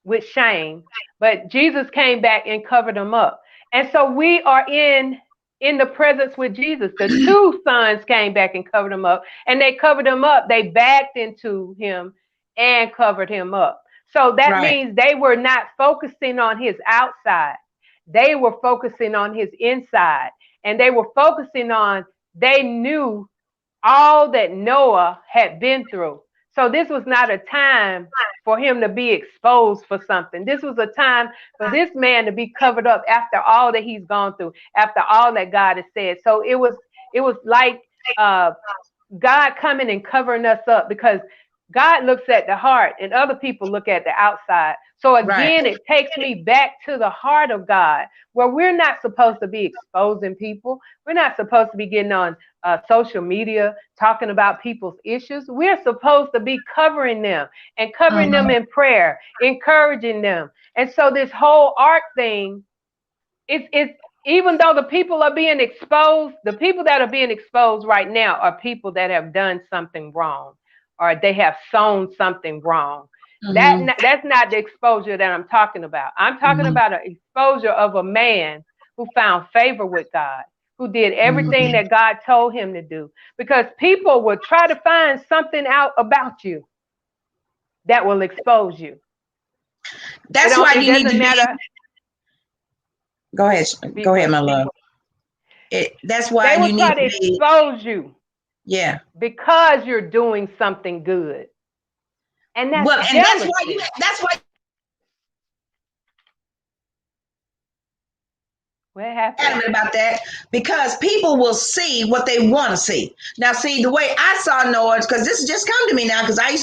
with shame, but Jesus came back and covered them up. And so we are in the presence with Jesus. The two sons came back and covered him up, and they covered him up. They backed into him and covered him up. So that means they were not focusing on his outside. They were focusing on his inside, and they were focusing on, they knew all that Noah had been through. So this was not a time for him to be exposed for something. This was a time for this man to be covered up after all that he's gone through, after all that God has said. So it was like God coming and covering us up, because God looks at the heart and other people look at the outside. So again, it takes me back to the heart of God, where we're not supposed to be exposing people. We're not supposed to be getting on social media talking about people's issues. We're supposed to be covering them and covering them in prayer, encouraging them. And so this whole ark thing, it's even though the people are being exposed, the people that are being exposed right now are people that have done something wrong, or they have sown something wrong. That's not the exposure that I'm talking about. I'm talking about an exposure of a man who found favor with God, who did everything that God told him to do. Because people will try to find something out about you that will expose you. That's why you need to matter. Go ahead. Go ahead, my love. That's why you need to expose you. Yeah. Because you're doing something good. And that's that's why what happened about that, because people will see what they want to see. Now, see, the way I saw Noah, because this has just come to me now, because I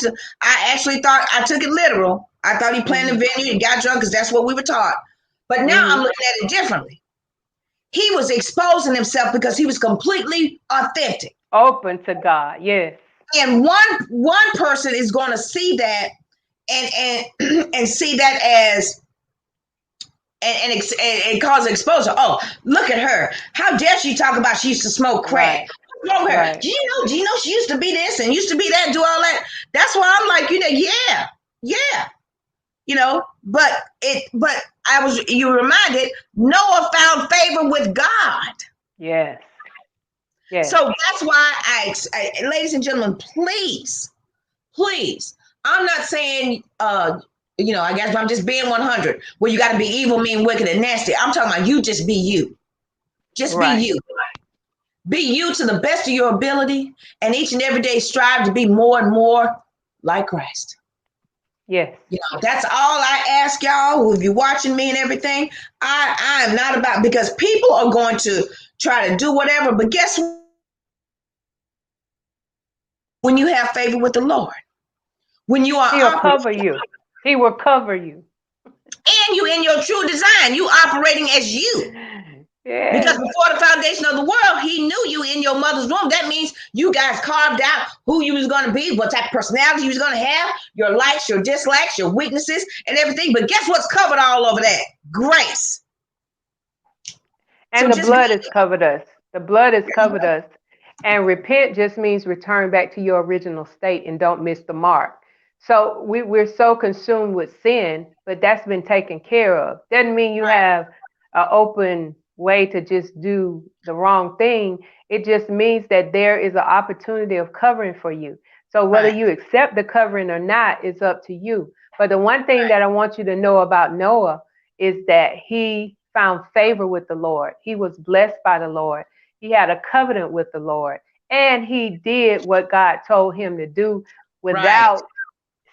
actually thought, I took it literal. I thought he planned a venue and got drunk, because that's what we were taught. But now I'm looking at it differently. He was exposing himself because he was completely authentic. Open to God, yes. And one person is going to see that and see that as and cause exposure. Oh, look at her! How dare she talk about she used to smoke crack? What's wrong with her? Do you know she used to be this and used to be that, do all that? That's why I'm like, yeah. But you reminded Noah found favor with God. Yes. So that's why I ladies and gentlemen, please, I'm not saying, I guess I'm just being 100, where you got to be evil, mean, wicked, and nasty. I'm talking about you just be you. Just be you. Be you to the best of your ability, and each and every day strive to be more and more like Christ. Yes. That's all I ask y'all who be watching me and everything. I am not about, because people are going to try to do whatever, but guess what? When you have favor with the Lord, when you are, He'll cover you. He will cover you. And you in your true design, you operating as you. Yes. Because before the foundation of the world, he knew you in your mother's womb. That means you guys carved out who you was going to be, what type of personality you was going to have, your likes, your dislikes, your weaknesses, and everything. But guess what's covered all over that? Grace. And the blood has covered us. The blood has covered us. And repent just means return back to your original state and don't miss the mark. So we're so consumed with sin, but that's been taken care of. Doesn't mean you have an open way to just do the wrong thing. It just means that there is an opportunity of covering for you. So whether Right. you accept the covering or not is up to you. But the one thing that I want you to know about Noah is that he found favor with the Lord. He was blessed by the Lord. He had a covenant with the Lord. And he did what God told him to do Right. without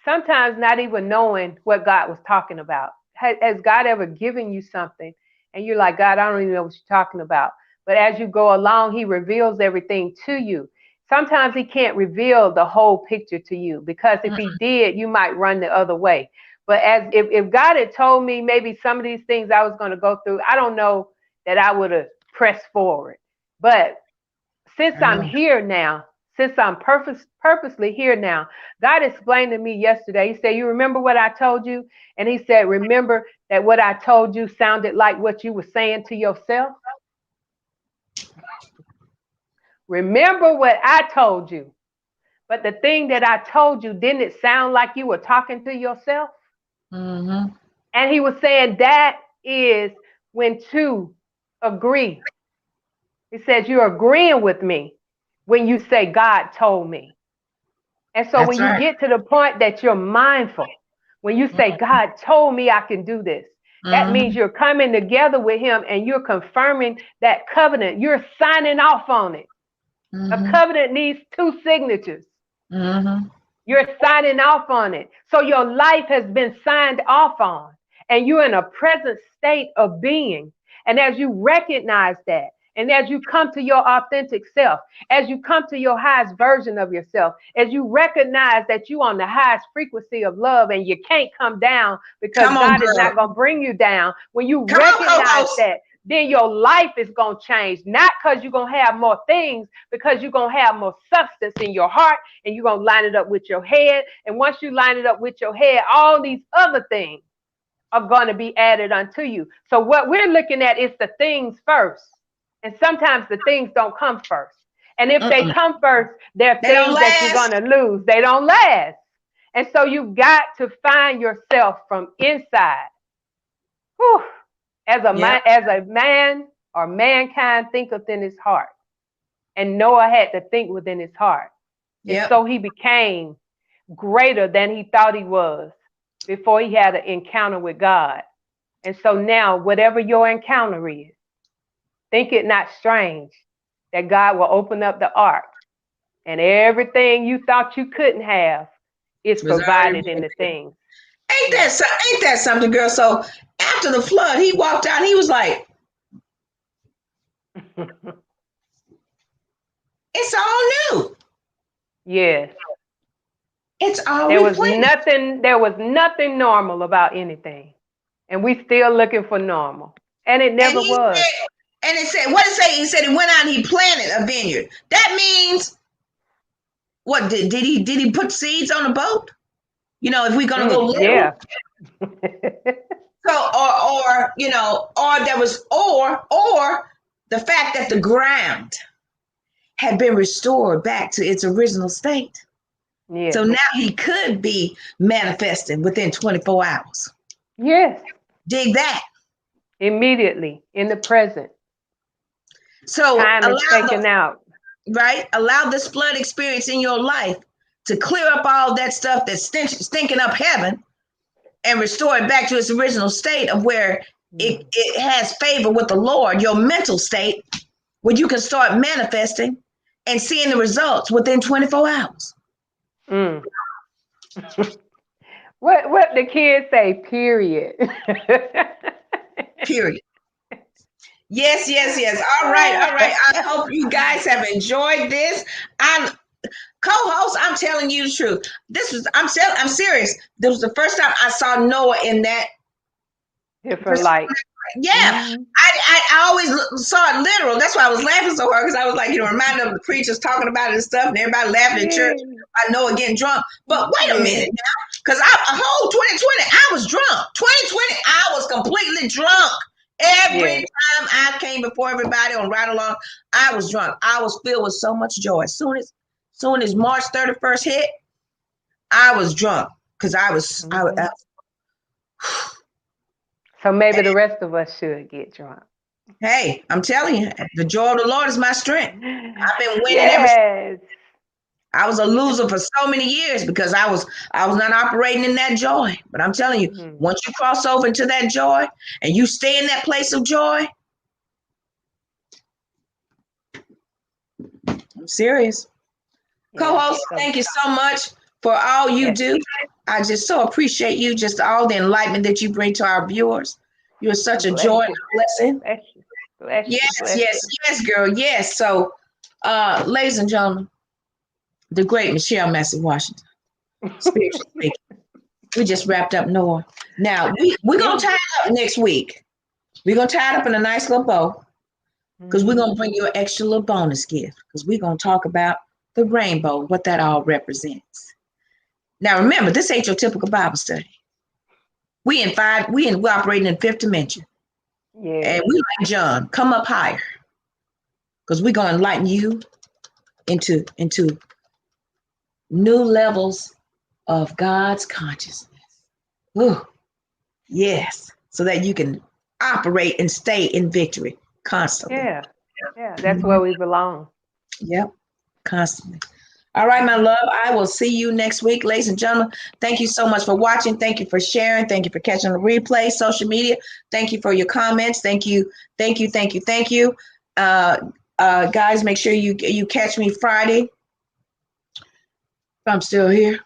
sometimes not even knowing what God was talking about. Has God ever given you something and you're like, God, I don't even know what you're talking about. But as you go along, he reveals everything to you. Sometimes he can't reveal the whole picture to you because if he did, you might run the other way. But as if God had told me maybe some of these things I was going to go through, I don't know that I would have pressed forward. But since I'm here now, since I'm purposely here now, God explained to me yesterday. He said, you remember what I told you? And he said, remember that what I told you sounded like what you were saying to yourself? Remember what I told you. But the thing that I told you, didn't it sound like you were talking to yourself? Mm-hmm. And he was saying that is when two agree. He says, you're agreeing with me when you say God told me. And so That's when you right. get to the point that you're mindful, when you say, God told me I can do this, that means you're coming together with him and you're confirming that covenant. You're signing off on it. A covenant needs two signatures. You're signing off on it. So your life has been signed off on and you're in a present state of being. And as you recognize that, and as you come to your authentic self, as you come to your highest version of yourself, as you recognize that you're on the highest frequency of love and you can't come down because God is not going to bring you down. When you recognize that, then your life is going to change. Not because you're going to have more things, because you're going to have more substance in your heart and you're going to line it up with your head. And once you line it up with your head, all these other things are going to be added unto you. So what we're looking at is the things first. And sometimes the things don't come first. And if they come first, they're things that you're going to lose. They don't last. And so you've got to find yourself from inside. Whew. As a man or mankind thinketh in his heart. And Noah had to think within his heart. And so he became greater than he thought he was before he had an encounter with God. And so now, whatever your encounter is, think it not strange that God will open up the ark and everything you thought you couldn't have is provided in the things. Ain't that something, girl? So after the flood, he walked out and he was like, it's all new. Yes. It's all there was nothing normal about anything. And we still looking for normal. And it never was. And it said, what did it say? He said he went out and he planted a vineyard. That means, what did he put seeds on a boat? You know, if we're gonna go live. Yeah. So or there was or the fact that the ground had been restored back to its original state. Yeah. So now he could be manifested within 24 hours. Yes. Dig that. Immediately in the present. So time is taken out. Right? Allow this flood experience in your life to clear up all that stuff that's stinking up heaven and restore it back to its original state of where it has favor with the Lord, your mental state, where you can start manifesting and seeing the results within 24 hours. What the kids say, period. Period. Yes. All right. I hope you guys have enjoyed this. I'm co-host. I'm telling you the truth. I'm serious. This was the first time I saw Noah in that different light. Yeah, I always saw it literal. That's why I was laughing so hard, because I was like, reminded of the preachers talking about it and stuff, and everybody laughing in church. I know, getting drunk. But wait a minute now, because a whole 2020, I was drunk. 2020, I was completely drunk. Every time I came before everybody on Ride Along, I was drunk. I was filled with so much joy. Soon as March 31st hit, I was drunk. because I was, So maybe the rest of us should get drunk. hey, I'm telling you, the joy of the Lord is my strength. I've been winning Yes. I was a loser for so many years because I was not operating in that joy. But I'm telling you, once you cross over into that joy and you stay in that place of joy, I'm serious. Yeah, co-host, thank you so much for all you do. I just so appreciate you, just all the enlightenment that you bring to our viewers. You're such a joy and a blessing. Yes, girl. Yes. So, ladies and gentlemen, the great Michelle Massey Washington, spiritually speaking. We just wrapped up Noah. Now, we're going to tie it up next week. We're going to tie it up in a nice little bow because we're going to bring you an extra little bonus gift because we're going to talk about the rainbow, what that all represents. Now, remember, this ain't your typical Bible study. We're operating in fifth dimension. Yeah. And we like John, come up higher because we're going to enlighten you into new levels of God's consciousness. Ooh, yes, so that you can operate and stay in victory constantly. Yeah, that's where we belong. Yep, constantly. All right, my love, I will see you next week. Ladies and gentlemen, thank you so much for watching. Thank you for sharing. Thank you for catching the replay, social media. Thank you for your comments. Thank you. Guys, make sure you catch me Friday. If I'm still here,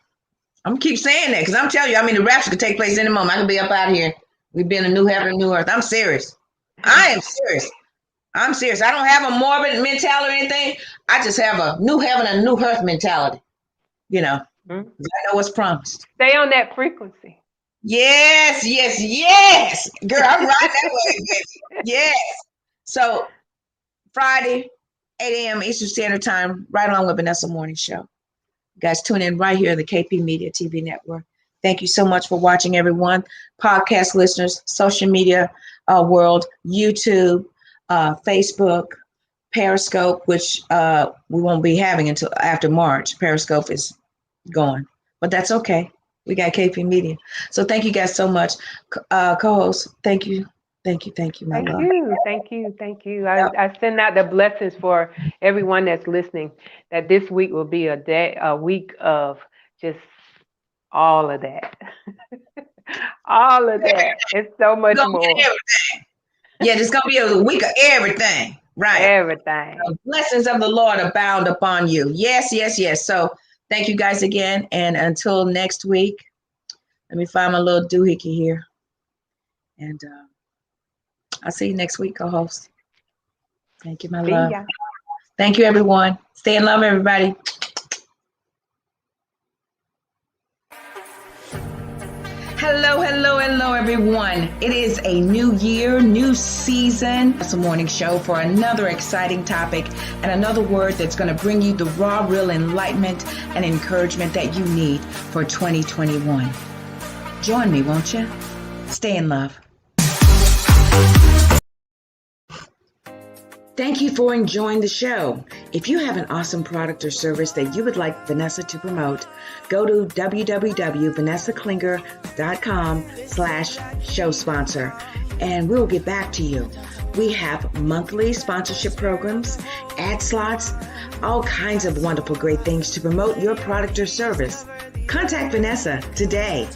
I'm gonna keep saying that because I'm telling you, the rapture could take place any moment. I could be up out of here. We've been a new heaven and new earth. I'm serious. I am serious. I'm serious. I don't have a morbid mentality or anything. I just have a new heaven and new earth mentality. I know what's promised. Stay on that frequency. Yes. Girl, I'm right that way, baby. Yes. So Friday, 8 a.m. Eastern Standard Time, right along with Vanessa Morning Show. You guys tune in right here, the KP Media TV Network. Thank you so much for watching, everyone. Podcast listeners, social media world, YouTube, Facebook, Periscope, which we won't be having until after March. Periscope is gone, but that's okay. We got KP Media. So thank you guys so much. Co-host, thank you. Thank you, my love. Thank you. I send out the blessings for everyone that's listening, that this week will be a week of just all of that. All of that. It's so much more. Yeah, it's going to be a week of everything. Right. Everything. The blessings of the Lord abound upon you. Yes. So thank you guys again. And until next week, let me find my little doohickey here. And I'll see you next week, co-host. Thank you, my love. Thank you, everyone. Stay in love, everybody. Hello, everyone. It is a new year, new season. It's a morning show for another exciting topic and another word that's going to bring you the raw, real enlightenment and encouragement that you need for 2021. Join me, won't you? Stay in love. Thank you for enjoying the show. If you have an awesome product or service that you would like Vanessa to promote, go to www.vanessaklinger.com/show sponsor and we'll get back to you. We have monthly sponsorship programs, ad slots, all kinds of wonderful, great things to promote your product or service. Contact Vanessa today.